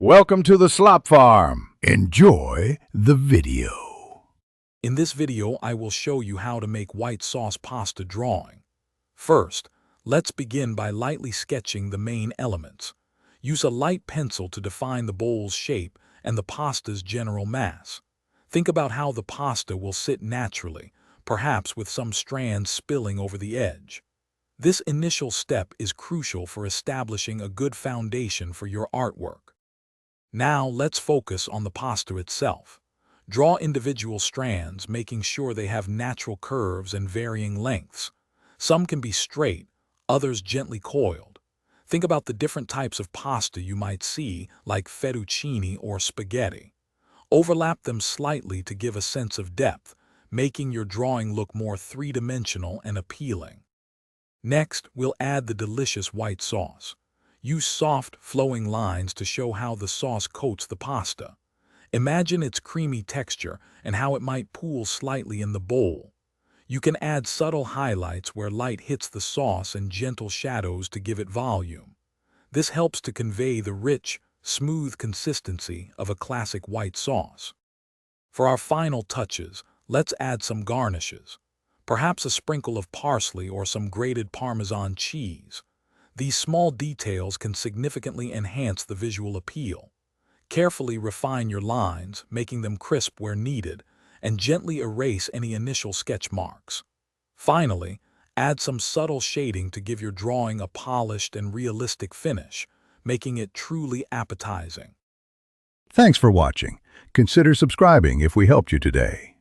Welcome to the Slop Farm. Enjoy the video. In this video, I will show you how to make white sauce pasta drawing. First, let's begin by lightly sketching the main elements. Use a light pencil to define the bowl's shape and the pasta's general mass. Think about how the pasta will sit naturally, perhaps with some strands spilling over the edge. This initial step is crucial for establishing a good foundation for your artwork. Now let's focus on the pasta itself. Draw individual strands, making sure they have natural curves and varying lengths. Some can be straight, others gently coiled. Think about the different types of pasta you might see, like fettuccine or spaghetti. Overlap them slightly to give a sense of depth, making your drawing look more three-dimensional and appealing. Next, we'll add the delicious white sauce. Use soft, flowing lines to show how the sauce coats the pasta. Imagine its creamy texture and how it might pool slightly in the bowl. You can add subtle highlights where light hits the sauce and gentle shadows to give it volume. This helps to convey the rich, smooth consistency of a classic white sauce. For our final touches, let's add some garnishes. Perhaps a sprinkle of parsley or some grated Parmesan cheese. These small details can significantly enhance the visual appeal. Carefully refine your lines, making them crisp where needed, and gently erase any initial sketch marks. Finally, add some subtle shading to give your drawing a polished and realistic finish, making it truly appetizing. Thanks for watching. Consider subscribing if we helped you today.